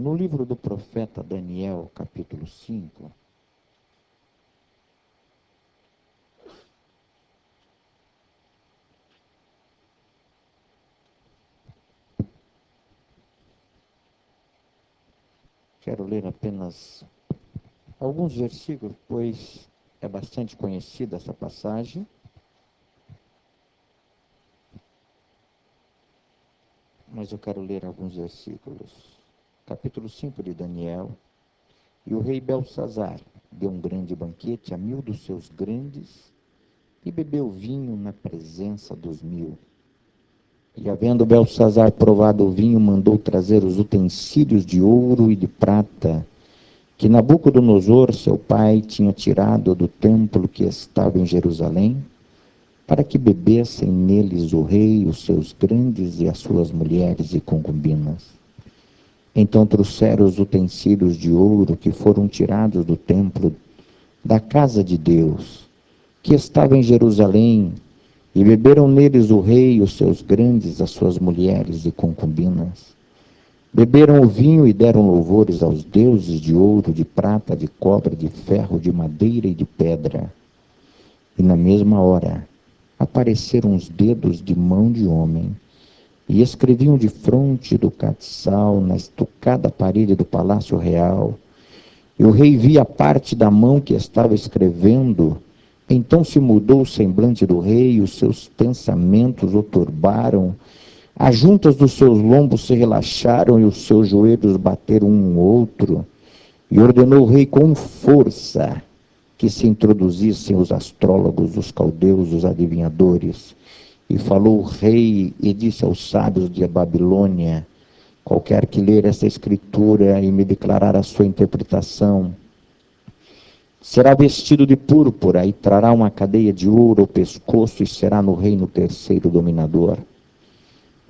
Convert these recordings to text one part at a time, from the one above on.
No livro do profeta Daniel, capítulo 5, quero ler apenas alguns versículos, pois é bastante conhecida essa passagem. Mas eu quero ler alguns versículos. Capítulo 5 de Daniel. E o rei Beltsazar deu um grande banquete a 1000 dos seus grandes e bebeu vinho na presença dos 1000. E havendo Beltsazar provado o vinho, mandou trazer os utensílios de ouro e de prata que Nabucodonosor, seu pai, tinha tirado do templo que estava em Jerusalém, para que bebessem neles o rei, os seus grandes e as suas mulheres e concubinas. Então trouxeram os utensílios de ouro que foram tirados do templo da casa de Deus, que estava em Jerusalém, e beberam neles o rei, os seus grandes, as suas mulheres e concubinas. Beberam o vinho e deram louvores aos deuses de ouro, de prata, de cobre, de ferro, de madeira e de pedra. E na mesma hora apareceram os dedos de mão de homem, e escreviam defronte do castiçal, na estucada parede do palácio real. E o rei via a parte da mão que estava escrevendo. Então se mudou o semblante do rei, e os seus pensamentos o turbaram. As juntas dos seus lombos se relaxaram, e os seus joelhos bateram um no outro. E ordenou o rei com força que se introduzissem os astrólogos, os caldeus, os adivinhadores. E falou o rei e disse aos sábios de Babilônia: qualquer que ler esta escritura e me declarar a sua interpretação, será vestido de púrpura e trará uma cadeia de ouro ao pescoço e será no reino terceiro dominador.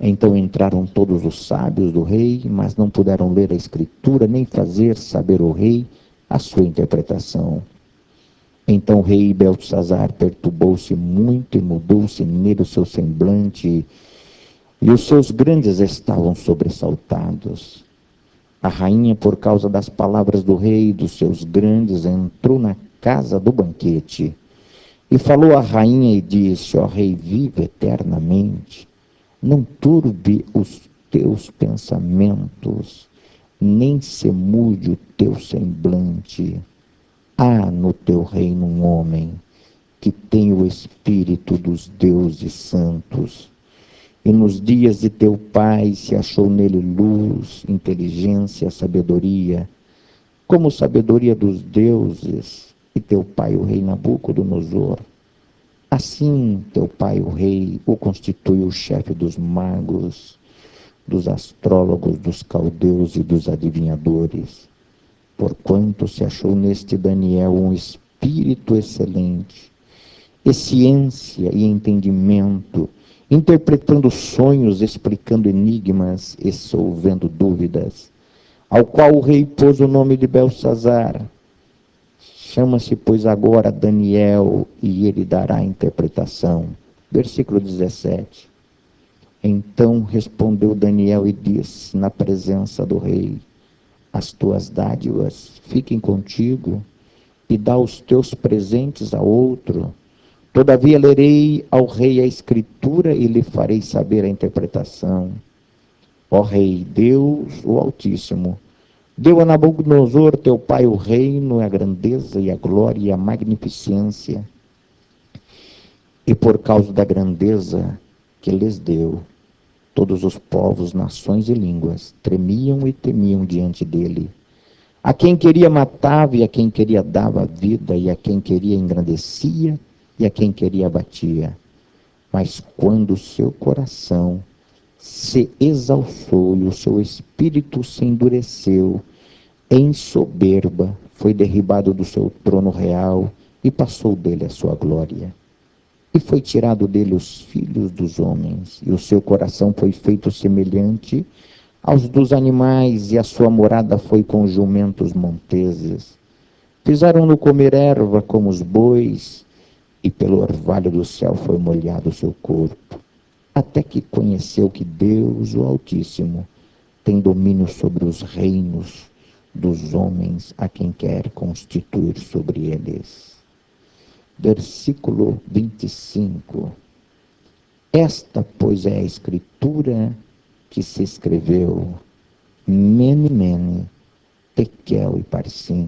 Então entraram todos os sábios do rei, mas não puderam ler a escritura, nem fazer saber ao rei a sua interpretação. Então o rei Beltsazar perturbou-se muito e mudou-se nele o seu semblante, e os seus grandes estavam sobressaltados. A rainha, por causa das palavras do rei e dos seus grandes, entrou na casa do banquete, e falou à rainha e disse: ó rei, vive eternamente. Não turbe os teus pensamentos, nem se mude o teu semblante. Há no teu reino um homem que tem o espírito dos deuses santos. E nos dias de teu pai se achou nele luz, inteligência, sabedoria, como sabedoria dos deuses, e teu pai o rei Nabucodonosor. Assim, teu pai, o rei, o constituiu chefe dos magos, dos astrólogos, dos caldeus e dos adivinhadores, porquanto se achou neste Daniel um espírito excelente, e ciência e entendimento, interpretando sonhos, explicando enigmas e solvendo dúvidas, ao qual o rei pôs o nome de Beltsazar. Chama-se, pois, agora Daniel, e ele dará a interpretação. Versículo 17. Então respondeu Daniel e disse na presença do rei: as tuas dádivas fiquem contigo, e dá os teus presentes a outro. Todavia lerei ao rei a escritura e lhe farei saber a interpretação. Ó rei, Deus, o Altíssimo, deu a Nabucodonosor, teu pai, o reino, a grandeza e a glória e a magnificência. E por causa da grandeza que lhes deu, todos os povos, nações e línguas tremiam e temiam diante dele. A quem queria matava, e a quem queria dava vida, e a quem queria engrandecia, e a quem queria abatia. Mas quando o seu coração se exalçou e o seu espírito se endureceu, em soberba foi derribado do seu trono real e passou dele a sua glória. E foi tirado dele os filhos dos homens, e o seu coração foi feito semelhante aos dos animais, e a sua morada foi com jumentos monteses. Fizeram-no comer erva como os bois, e pelo orvalho do céu foi molhado o seu corpo, até que conheceu que Deus, o Altíssimo, tem domínio sobre os reinos dos homens a quem quer constituir sobre eles. Versículo 25. Esta, pois, é a escritura que se escreveu, Mene, Mene, Tekel e Parsim.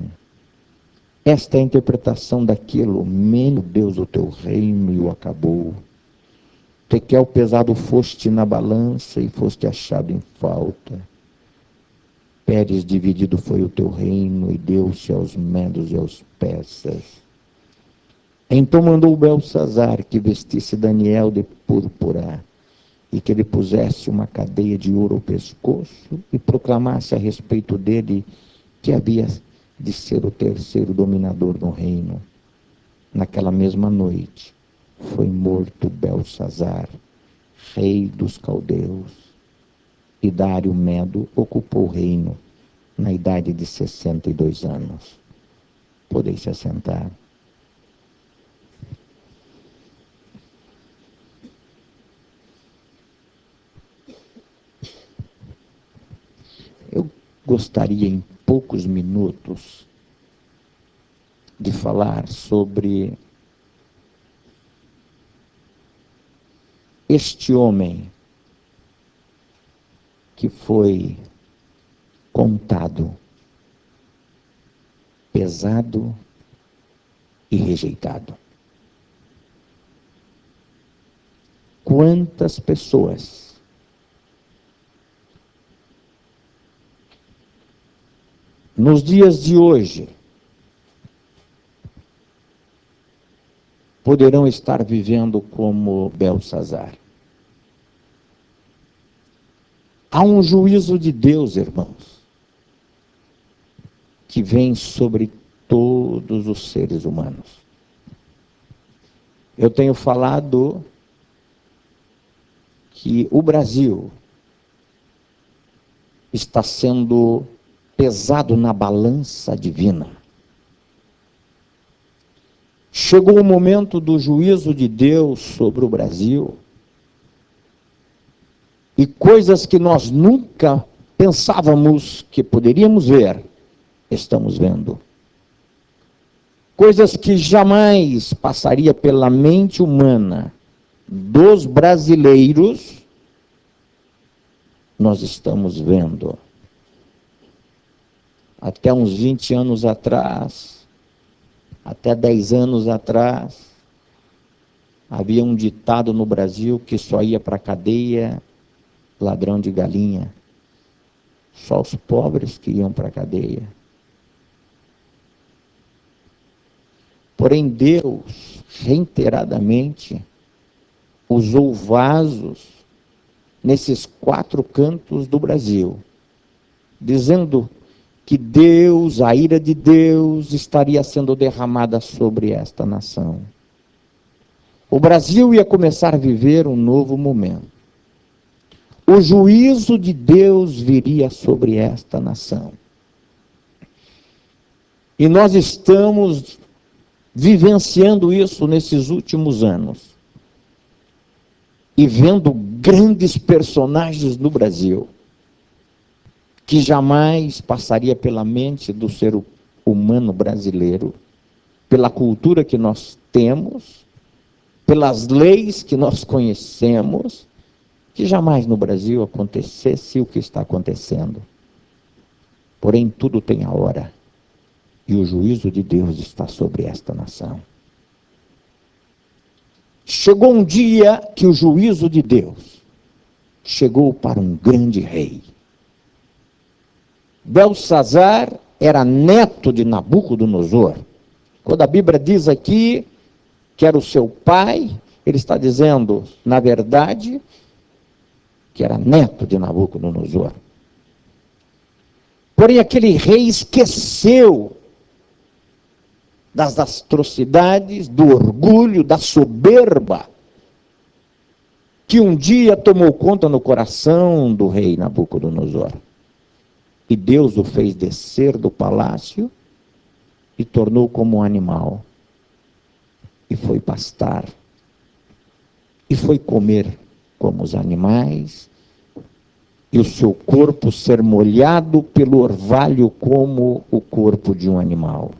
Esta é a interpretação daquilo, Mene, Deus, o teu reino e o acabou. Tekel, pesado foste na balança e foste achado em falta. Pérez, dividido foi o teu reino e deu-se aos medos e aos persas. Então mandou Belsazar que vestisse Daniel de púrpura e que lhe pusesse uma cadeia de ouro ao pescoço e proclamasse a respeito dele que havia de ser o terceiro dominador do reino. Naquela mesma noite foi morto Belsazar, rei dos caldeus, e Dário Medo ocupou o reino na idade de 62 anos. Podeis se assentar. Eu gostaria em poucos minutos de falar sobre este homem que foi contado, pesado e rejeitado. Quantas pessoas nos dias de hoje poderão estar vivendo como Belsazar? Há um juízo de Deus, irmãos, que vem sobre todos os seres humanos. Eu tenho falado que o Brasil está sendo pesado na balança divina. Chegou o momento do juízo de Deus sobre o Brasil. E coisas que nós nunca pensávamos que poderíamos ver, estamos vendo. Coisas que jamais passaria pela mente humana dos brasileiros, nós estamos vendo. Até uns 20 anos atrás, até 10 anos atrás, havia um ditado no Brasil que só ia para a cadeia ladrão de galinha. Só os pobres que iam para a cadeia. Porém, Deus, reiteradamente, usou vasos nesses 4 cantos do Brasil, dizendo que Deus, a ira de Deus, estaria sendo derramada sobre esta nação. O Brasil ia começar a viver um novo momento. O juízo de Deus viria sobre esta nação. E nós estamos vivenciando isso nesses últimos anos. E vendo grandes personagens no Brasil, que jamais passaria pela mente do ser humano brasileiro, pela cultura que nós temos, pelas leis que nós conhecemos, que jamais no Brasil acontecesse o que está acontecendo. Porém, tudo tem a hora, e o juízo de Deus está sobre esta nação. Chegou um dia que o juízo de Deus chegou para um grande rei. Belsazar era neto de Nabucodonosor. Quando a Bíblia diz aqui que era o seu pai, ele está dizendo, na verdade, que era neto de Nabucodonosor. Porém, aquele rei esqueceu das atrocidades, do orgulho, da soberba, que um dia tomou conta no coração do rei Nabucodonosor. E Deus o fez descer do palácio e tornou como um animal. E foi pastar. E foi comer como os animais. e o seu corpo ser molhado pelo orvalho como o corpo de um animal.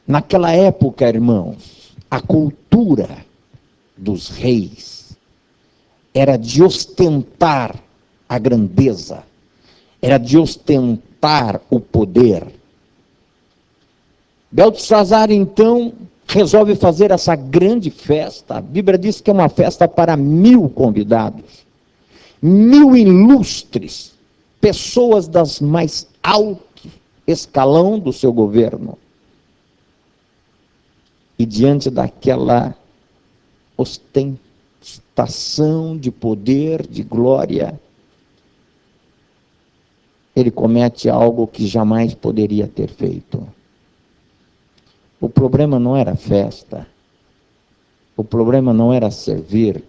Naquela época, irmãos, a cultura dos reis era de ostentar a grandeza, era de ostentar o poder. Beltesazar, então, resolve fazer essa grande festa. A Bíblia diz que é uma festa para 1000 convidados, 1000 ilustres, pessoas das mais alto escalão do seu governo. E diante daquela ostentação de poder, de glória, ele comete algo que jamais poderia ter feito. O problema não era a festa, o problema não era servir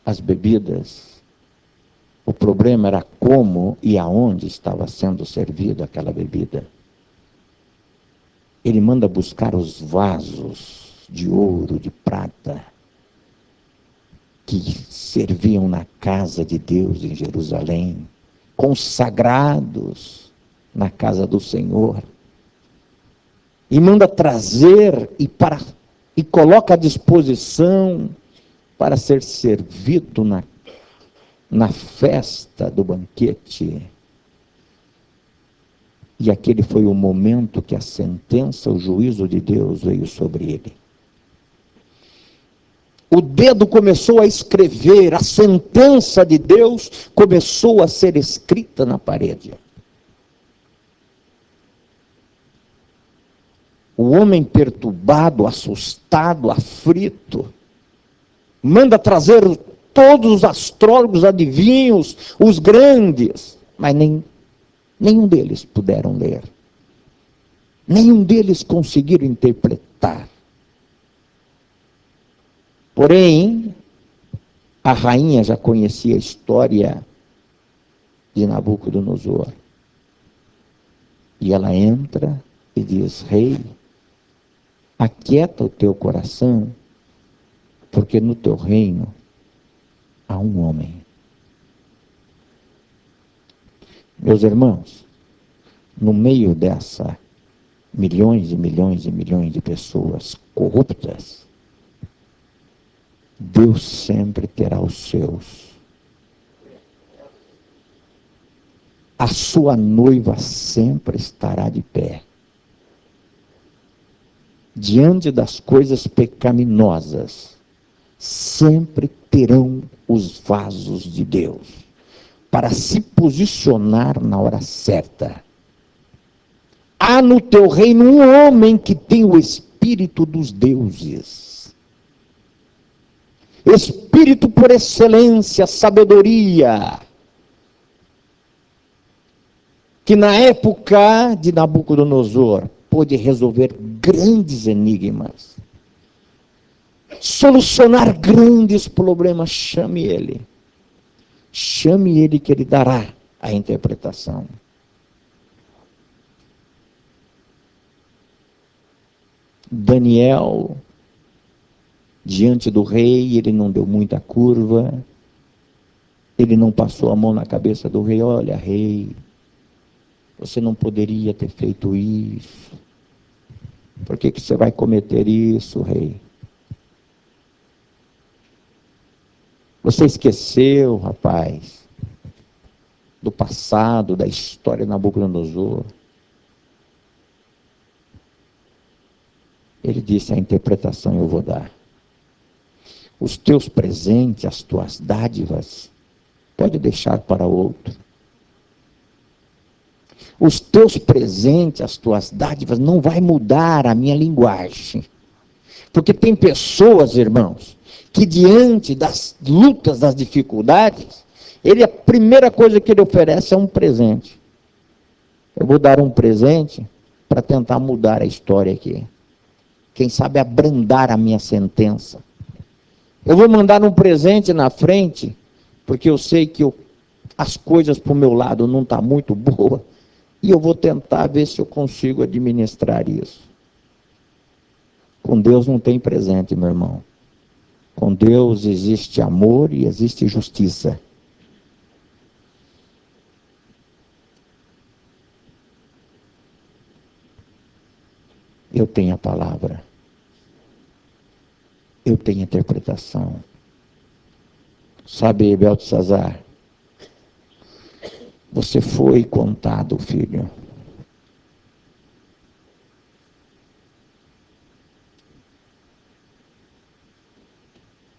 as bebidas, o problema era como e aonde estava sendo servida aquela bebida. Ele manda buscar os vasos de ouro, de prata, que serviam na casa de Deus em Jerusalém, consagrados na casa do Senhor, e manda trazer e coloca à disposição para ser servido na festa do banquete. E aquele foi o momento que a sentença, o juízo de Deus veio sobre ele. O dedo começou a escrever, a sentença de Deus começou a ser escrita na parede. O homem perturbado, assustado, aflito, manda trazer todos os astrólogos, adivinhos, os grandes, mas nenhum deles puderam ler. Nenhum deles conseguiram interpretar. Porém, a rainha já conhecia a história de Nabucodonosor. E ela entra e diz: rei, aquieta o teu coração, porque no teu reino há um homem. Meus irmãos, no meio dessa milhões e milhões e milhões de pessoas corruptas, Deus sempre terá os seus. A sua noiva sempre estará de pé. Diante das coisas pecaminosas, sempre terão os vasos de Deus para se posicionar na hora certa. Há no teu reino um homem que tem o espírito dos deuses. Espírito por excelência, sabedoria, que na época de Nabucodonosor pôde resolver grandes enigmas, solucionar grandes problemas. Chame ele que ele dará a interpretação. Daniel, diante do rei, ele não deu muita curva, ele não passou a mão na cabeça do rei: olha, rei, você não poderia ter feito isso, por que você vai cometer isso, rei? Você esqueceu, rapaz, do passado, da história de Nabucodonosor? Ele disse: a interpretação eu vou dar. Os teus presentes, as tuas dádivas, pode deixar para outro. Os teus presentes, as tuas dádivas, não vai mudar a minha linguagem. Porque tem pessoas, irmãos, que diante das lutas, das dificuldades, a primeira coisa que ele oferece é um presente. Eu vou dar um presente para tentar mudar a história aqui. Quem sabe abrandar a minha sentença. Eu vou mandar um presente na frente, porque eu sei que as coisas para o meu lado não estão muito boas, e eu vou tentar ver se eu consigo administrar isso. Com Deus não tem presente, meu irmão. Com Deus existe amor e existe justiça. Eu tenho a palavra. Eu tenho a interpretação. Sabe, Beltesazar, você foi contado, filho.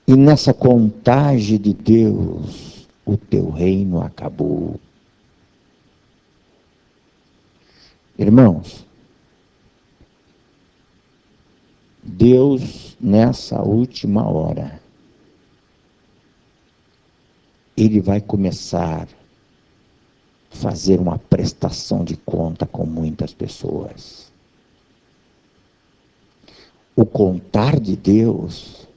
E nessa contagem de Deus, o teu reino acabou. Irmãos, Deus, nessa última hora, Ele vai começar a fazer uma prestação de conta com muitas pessoas. O contar de Deus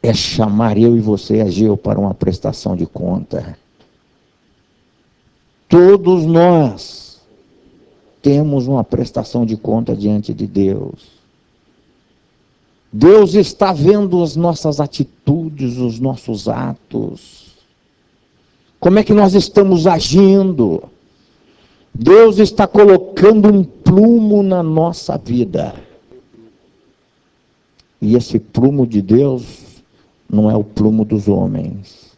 é chamar eu e você, Ageu, para uma prestação de conta. Todos nós temos uma prestação de conta diante de Deus. Deus está vendo as nossas atitudes, os nossos atos. Como é que nós estamos agindo? Deus está colocando um prumo na nossa vida. E esse prumo de Deus não é o prumo dos homens.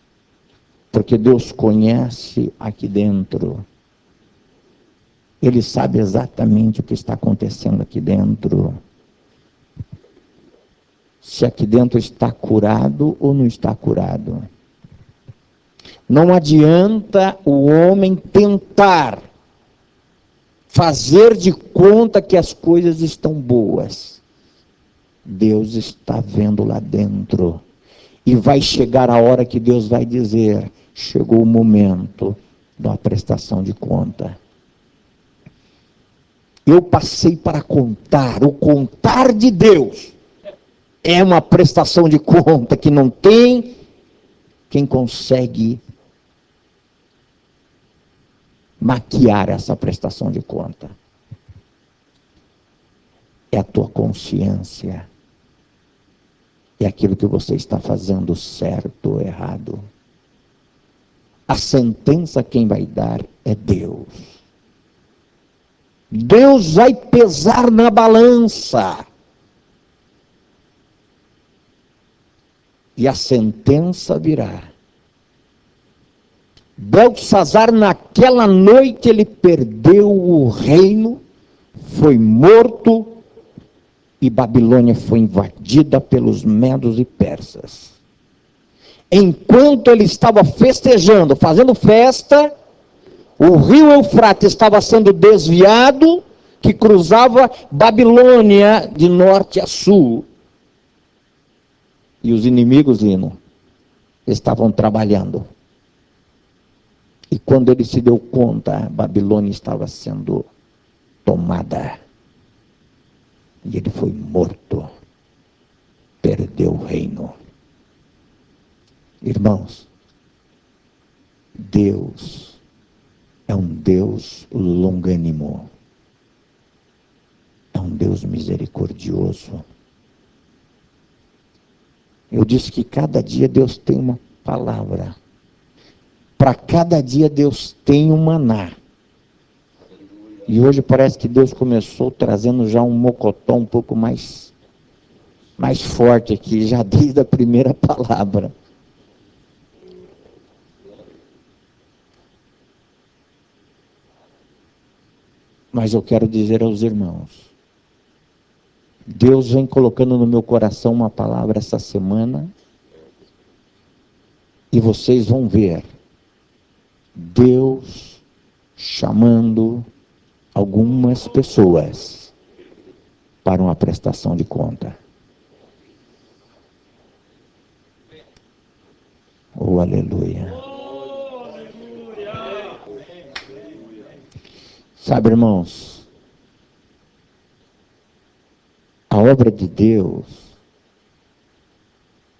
Porque Deus conhece aqui dentro. Ele sabe exatamente o que está acontecendo aqui dentro. Se aqui dentro está curado ou não está curado. Não adianta o homem tentar fazer de conta que as coisas estão boas. Deus está vendo lá dentro. E vai chegar a hora que Deus vai dizer, chegou o momento da prestação de conta. Eu passei para contar, o contar de Deus é uma prestação de conta que não tem quem consegue maquiar essa prestação de conta. É a tua consciência. É aquilo que você está fazendo certo ou errado. A sentença quem vai dar é Deus. Deus vai pesar na balança. E a sentença virá. Beltesazar, naquela noite, ele perdeu o reino, foi morto, e Babilônia foi invadida pelos medos e persas. Enquanto ele estava festejando, fazendo festa, o rio Eufrates estava sendo desviado, que cruzava Babilônia de norte a sul. E os inimigos, Lino, estavam trabalhando. E quando ele se deu conta, Babilônia estava sendo tomada. E ele foi morto. Perdeu o reino. Irmãos, Deus é um Deus longânimo. É um Deus misericordioso. Eu disse que cada dia Deus tem uma palavra. Para cada dia Deus tem um maná. E hoje parece que Deus começou trazendo já um mocotó um pouco mais forte aqui, já desde a primeira palavra. Mas eu quero dizer aos irmãos, Deus vem colocando no meu coração uma palavra essa semana, e vocês vão ver Deus chamando algumas pessoas para uma prestação de conta. Oh, aleluia. Sabe, irmãos, a obra de Deus,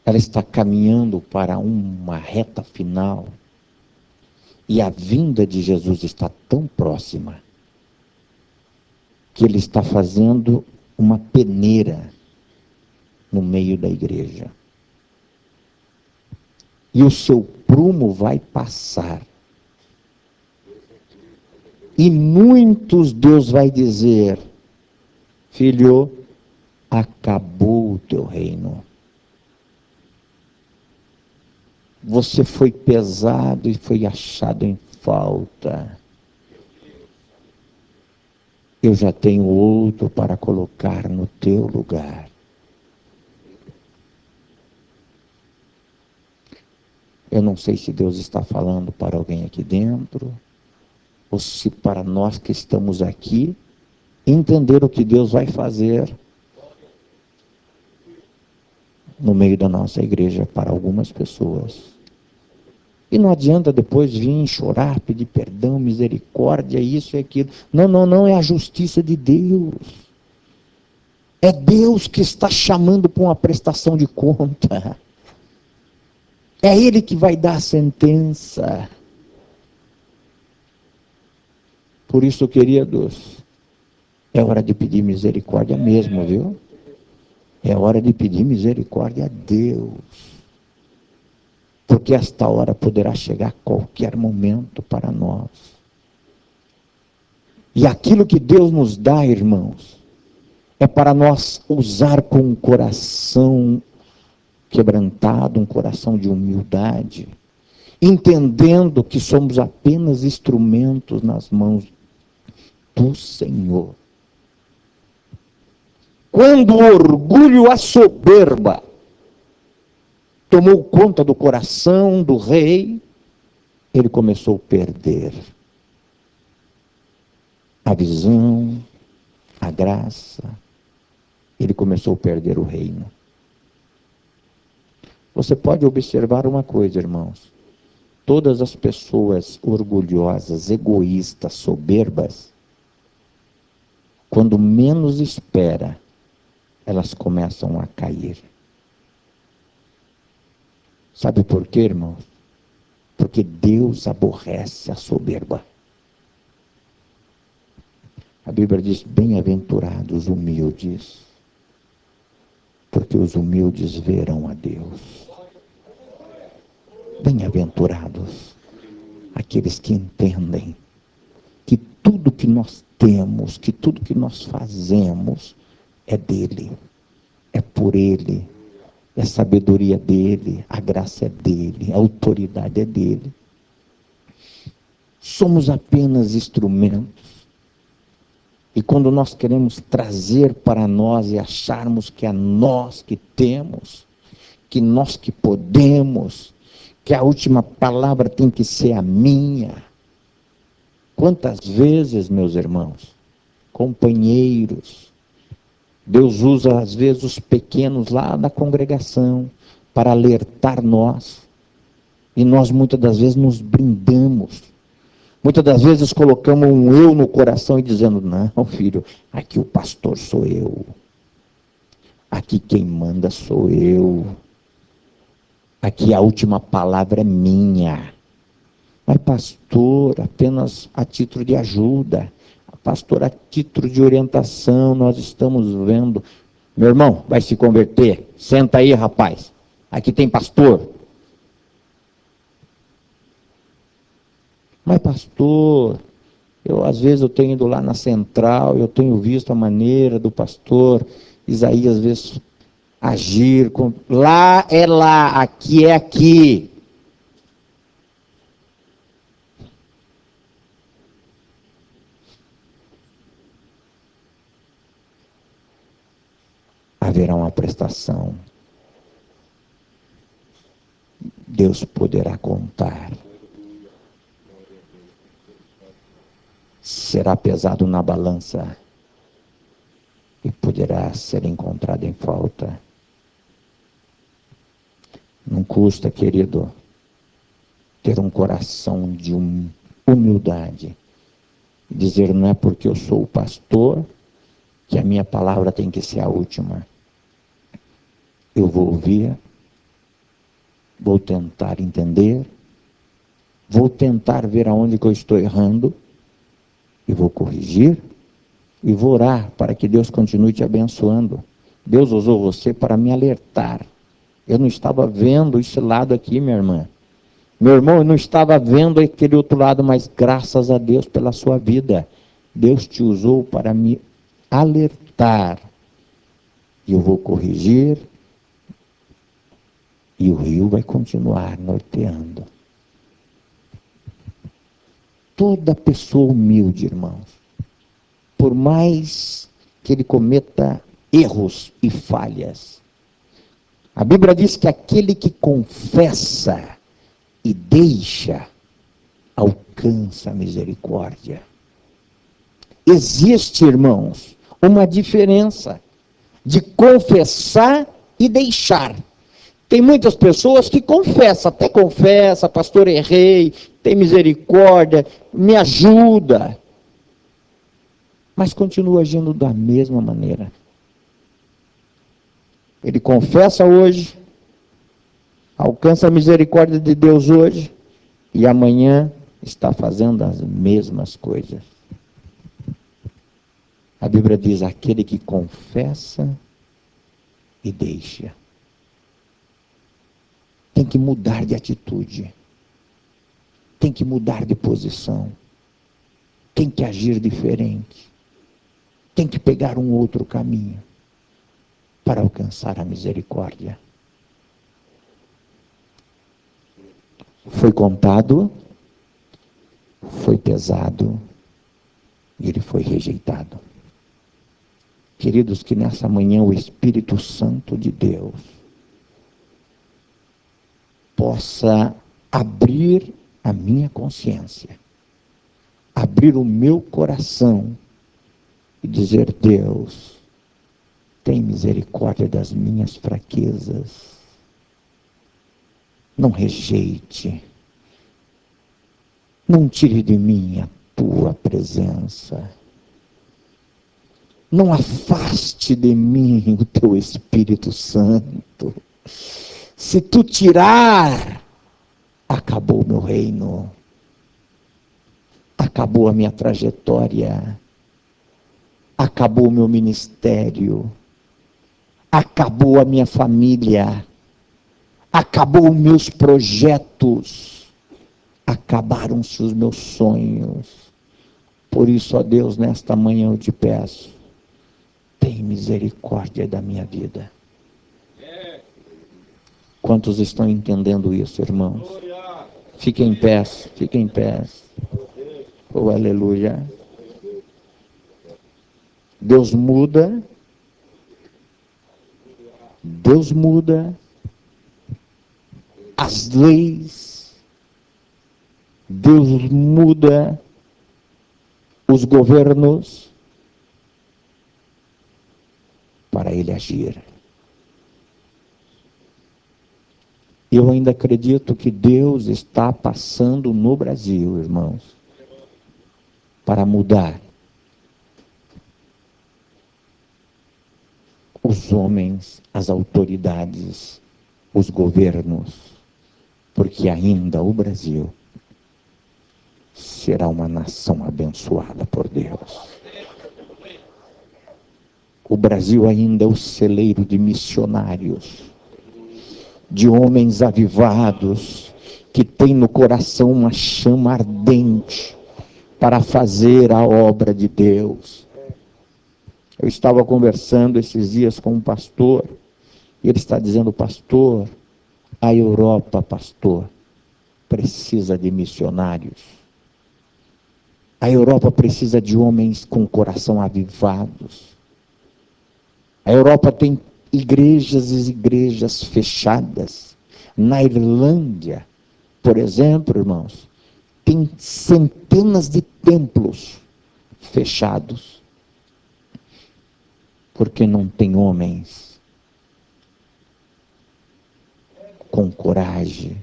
ela está caminhando para uma reta final, e a vinda de Jesus está tão próxima, que ele está fazendo uma peneira no meio da igreja. e o seu prumo vai passar. E muitos Deus vai dizer: filho, acabou o teu reino. Você foi pesado e foi achado em falta. Eu já tenho outro para colocar no teu lugar. Eu não sei se Deus está falando para alguém aqui dentro, ou se para nós que estamos aqui, entender o que Deus vai fazer no meio da nossa igreja para algumas pessoas. E não adianta depois vir chorar, pedir perdão, misericórdia, isso e aquilo. Não, não, não, é a justiça de Deus. É Deus que está chamando para uma prestação de conta. É Ele que vai dar a sentença. Por isso, queridos, é hora de pedir misericórdia mesmo, viu? É hora de pedir misericórdia a Deus. Porque esta hora poderá chegar a qualquer momento para nós. E aquilo que Deus nos dá, irmãos, é para nós usar com um coração quebrantado, um coração de humildade, entendendo que somos apenas instrumentos nas mãos do Senhor. Quando o orgulho, a soberba, tomou conta do coração do rei, ele começou a perder a visão, a graça, ele começou a perder o reino. Você pode observar uma coisa, irmãos. Todas as pessoas orgulhosas, egoístas, soberbas, quando menos espera, elas começam a cair. Sabe por quê, irmãos? Porque Deus aborrece a soberba. A Bíblia diz: bem-aventurados os humildes, porque os humildes verão a Deus. Bem-aventurados aqueles que entendem que tudo que nós temos, que tudo que nós fazemos é dele, é por ele, é sabedoria dele, a graça é dele, a autoridade é dele. Somos apenas instrumentos. E quando nós queremos trazer para nós e acharmos que é nós que temos, que nós que podemos, que a última palavra tem que ser a minha. Quantas vezes, meus irmãos, companheiros, Deus usa às vezes os pequenos lá da congregação para alertar nós. E nós muitas das vezes nos blindamos. Muitas das vezes colocamos um eu no coração e dizendo: não, filho, aqui o pastor sou eu. Aqui quem manda sou eu. Aqui a última palavra é minha. Mas pastor, apenas a título de ajuda. Pastor, a título de orientação, nós estamos vendo. Meu irmão, vai se converter. Senta aí, rapaz. Aqui tem pastor. Mas pastor, às vezes eu tenho ido lá na central, eu tenho visto a maneira do pastor Isaías, às vezes, agir. Lá é lá, aqui é aqui. Haverá uma prestação. Deus poderá contar. Será pesado na balança e poderá ser encontrado em falta. Não custa, querido, ter um coração de humildade. Dizer: não é porque eu sou o pastor que a minha palavra tem que ser a última. Eu vou ouvir, vou tentar entender, vou tentar ver aonde que eu estou errando, e vou corrigir, e vou orar para que Deus continue te abençoando. Deus usou você para me alertar, Eu não estava vendo esse lado aqui, minha irmã. Meu irmão, eu não estava vendo aquele outro lado, mas graças a Deus pela sua vida. Deus te usou para me alertar. E eu vou corrigir. E o rio vai continuar norteando. Toda pessoa humilde, irmãos, por mais que ele cometa erros e falhas, a Bíblia diz que aquele que confessa e deixa, alcança a misericórdia. Existe, irmãos, uma diferença de confessar e deixar. Tem muitas pessoas que confessam, até confessa, pastor, errei, tem misericórdia, me ajuda. Mas continua agindo da mesma maneira. Ele confessa hoje, alcança a misericórdia de Deus hoje, e amanhã está fazendo as mesmas coisas. A Bíblia diz, aquele que confessa e deixa. Tem que mudar de atitude. Tem que mudar de posição. Tem que agir diferente. Tem que pegar um outro caminho para alcançar a misericórdia. Foi contado, foi pesado e ele foi rejeitado. Queridos, que nessa manhã o Espírito Santo de Deus possa abrir a minha consciência, abrir o meu coração e dizer, Deus, tem misericórdia das minhas fraquezas. Não rejeite, não tire de mim a tua presença. Não afaste de mim o teu Espírito Santo. Se tu tirar, acabou o meu reino. Acabou a minha trajetória. Acabou o meu ministério. Acabou a minha família. Acabou os meus projetos. Acabaram-se os meus sonhos. Por isso, ó Deus, nesta manhã eu te peço, tem misericórdia da minha vida. Quantos estão entendendo isso, irmãos? Fiquem em pé, fiquem em pé. Oh, aleluia. Deus muda. Deus muda as leis. Deus muda os governos para ele agir. Eu ainda acredito que Deus está passando no Brasil, irmãos, para mudar os homens, as autoridades, os governos, porque ainda o Brasil será uma nação abençoada por Deus. O Brasil ainda é o celeiro de missionários, de homens avivados, que têm no coração uma chama ardente para fazer a obra de Deus. Eu estava conversando esses dias com um pastor, e ele está dizendo, pastor, a Europa, pastor, precisa de missionários. A Europa precisa de homens com coração avivados. A Europa tem igrejas e igrejas fechadas. Na Irlândia, por exemplo, irmãos, tem centenas de templos fechados. Porque não tem homens com coragem,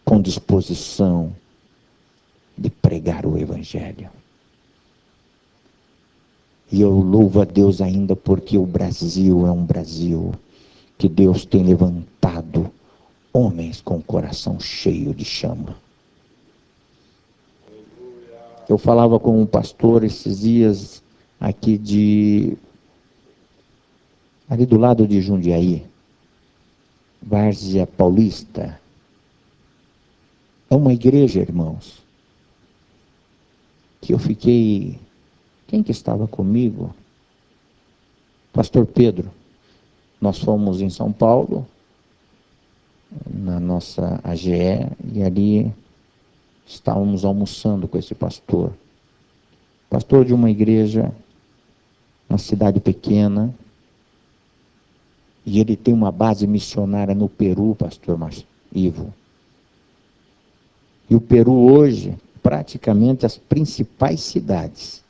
com disposição de pregar o Evangelho. E eu louvo a Deus ainda porque o Brasil é um Brasil que Deus tem levantado homens com o coração cheio de chama. Eu falava com um pastor esses dias aqui ali do lado de Jundiaí. Várzea Paulista. É uma igreja, irmãos, que eu fiquei... Quem que estava comigo? Pastor Pedro. Nós fomos em São Paulo, na nossa AGE, e ali estávamos almoçando com esse pastor. Pastor de uma igreja, uma cidade pequena, e ele tem uma base missionária no Peru, pastor Ivo. E o Peru hoje, praticamente as principais cidades,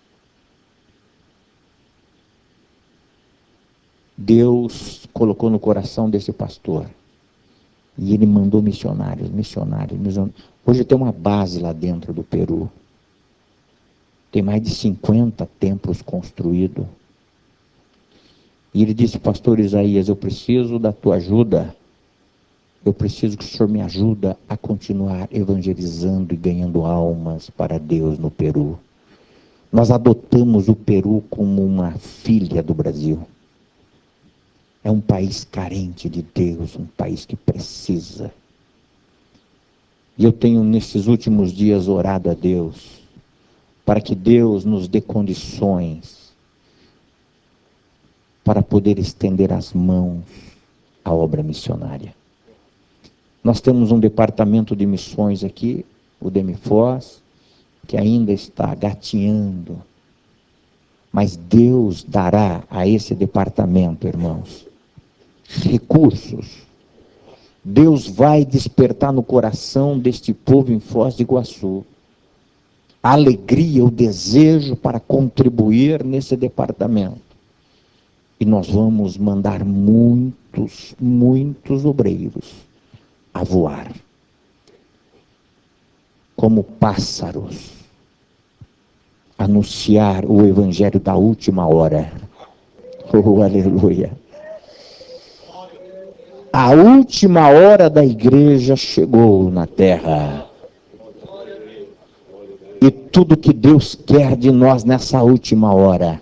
Deus colocou no coração desse pastor. E ele mandou missionários. Hoje tem uma base lá dentro do Peru. Tem mais de 50 templos construídos. E ele disse, pastor Isaías, eu preciso da tua ajuda. Eu preciso que o senhor me ajude a continuar evangelizando e ganhando almas para Deus no Peru. Nós adotamos o Peru como uma filha do Brasil. É um país carente de Deus, um país que precisa. E eu tenho nesses últimos dias orado a Deus, para que Deus nos dê condições para poder estender as mãos à obra missionária. Nós temos um departamento de missões aqui, o DEMIFOS, que ainda está gatinhando. Mas Deus dará a esse departamento, irmãos, recursos. Deus vai despertar no coração deste povo em Foz do Iguaçu a alegria, o desejo para contribuir nesse departamento. E nós vamos mandar muitos obreiros a voar como pássaros, anunciar o evangelho da última hora. Oh, aleluia! A última hora da igreja chegou na terra. E tudo que Deus quer de nós nessa última hora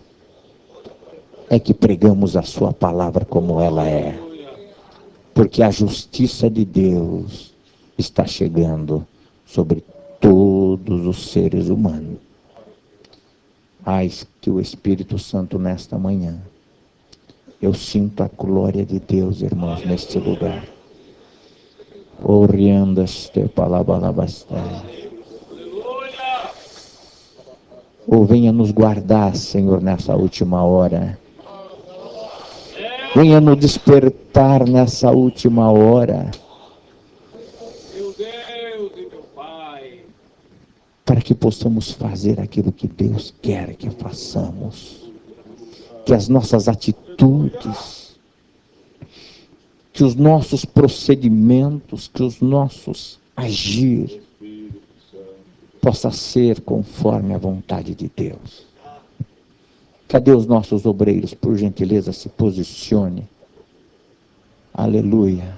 é que pregamos a sua palavra como ela é. Porque a justiça de Deus está chegando sobre todos os seres humanos. Ai, que o Espírito Santo nesta manhã, eu sinto a glória de Deus, irmãos, neste lugar. Oh, venha nos guardar, Senhor, nessa última hora. Venha nos despertar nessa última hora. Meu Deus e meu Pai. Para que possamos fazer aquilo que Deus quer que façamos. Que as nossas atitudes, que os nossos procedimentos, que os nossos agir possa ser conforme a vontade de Deus. Cadê os nossos obreiros? Por gentileza, se posicione. Aleluia.